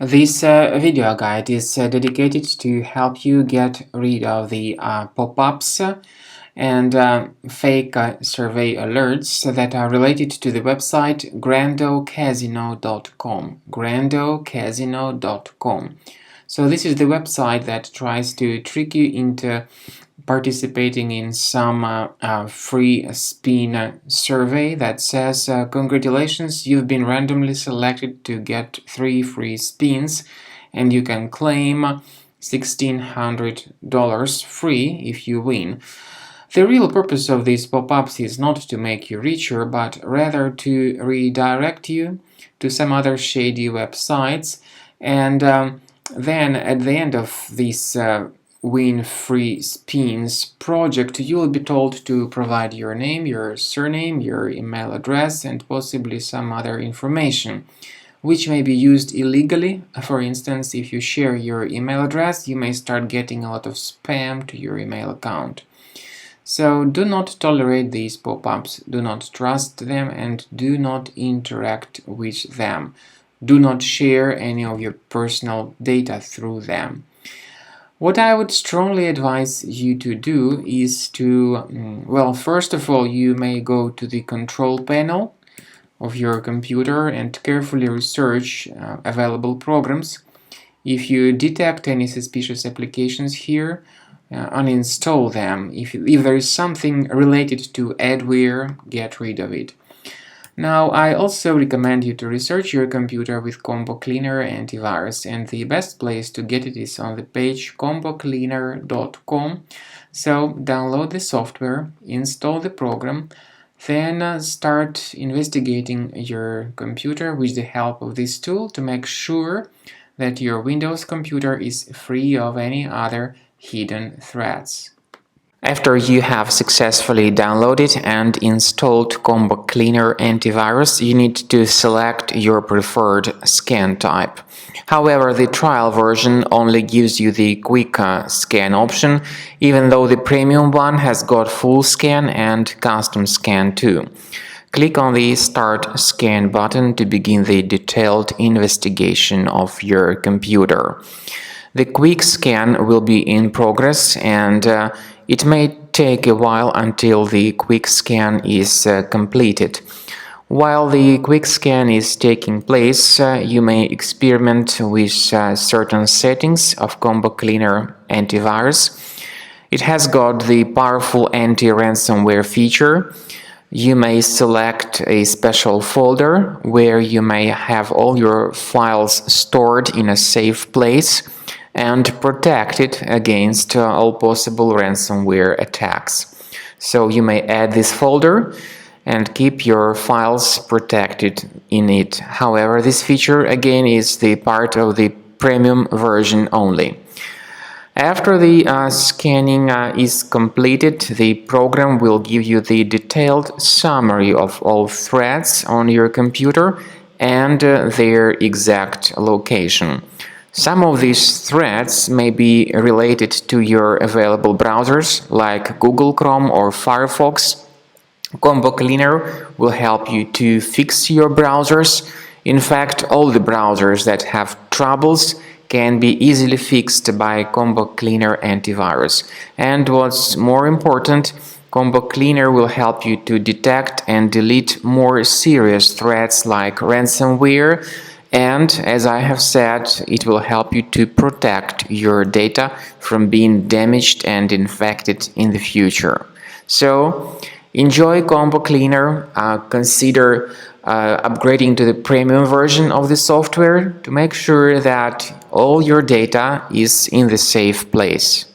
This video guide is dedicated to help you get rid of the pop-ups and fake survey alerts that are related to the website grandocasino.com. grandocasino.com. So this is the website that tries to trick you into participating in some free spin survey that says, congratulations, you've been randomly selected to get 3 free spins and you can claim $1,600 free if you win. The real purpose of these pop-ups is not to make you richer, but rather to redirect you to some other shady websites, and then at the end of this win free spins project, you will be told to provide your name, your surname, your email address, and possibly some other information, which may be used illegally. For instance, if you share your email address, you may start getting a lot of spam to your email account. So do not tolerate these pop-ups, do not trust them, and do not interact with them. Do not share any of your personal data through them. What I would strongly advise you to do is to, well, first of all, you may go to the control panel of your computer and carefully research available programs. If you detect any suspicious applications here, uninstall them. If there is something related to adware, get rid of it. Now, I also recommend you to research your computer with Combo Cleaner antivirus, and the best place to get it is on the page combocleaner.com. So download the software, install the program, then start investigating your computer with the help of this tool to make sure that your Windows computer is free of any other hidden threats. After you have successfully downloaded and installed Combo Cleaner antivirus, you need to select your preferred scan type. However, the trial version only gives you the quick scan option, even though the premium one has got full scan and custom scan too. Click on the Start Scan button to begin the detailed investigation of your computer. The quick scan will be in progress, and it may take a while until the quick scan is completed. While the quick scan is taking place, you may experiment with certain settings of Combo Cleaner antivirus. It has got the powerful anti-ransomware feature. You may select a special folder where you may have all your files stored in a safe place and protected against all possible ransomware attacks. So you may add this folder and keep your files protected in it. However, this feature again is the part of the premium version only. After the scanning is completed, the program will give you the detailed summary of all threats on your computer and their exact location. Some of these threats may be related to your available browsers like Google Chrome or Firefox. Combo Cleaner will help you to fix your browsers. In fact, all the browsers that have troubles can be easily fixed by Combo Cleaner antivirus. And what's more important, Combo Cleaner will help you to detect and delete more serious threats like ransomware, and as I have said, it will help you to protect your data from being damaged and infected in the future. So enjoy Combo Cleaner. Consider upgrading to the premium version of the software to make sure that all your data is in the safe place.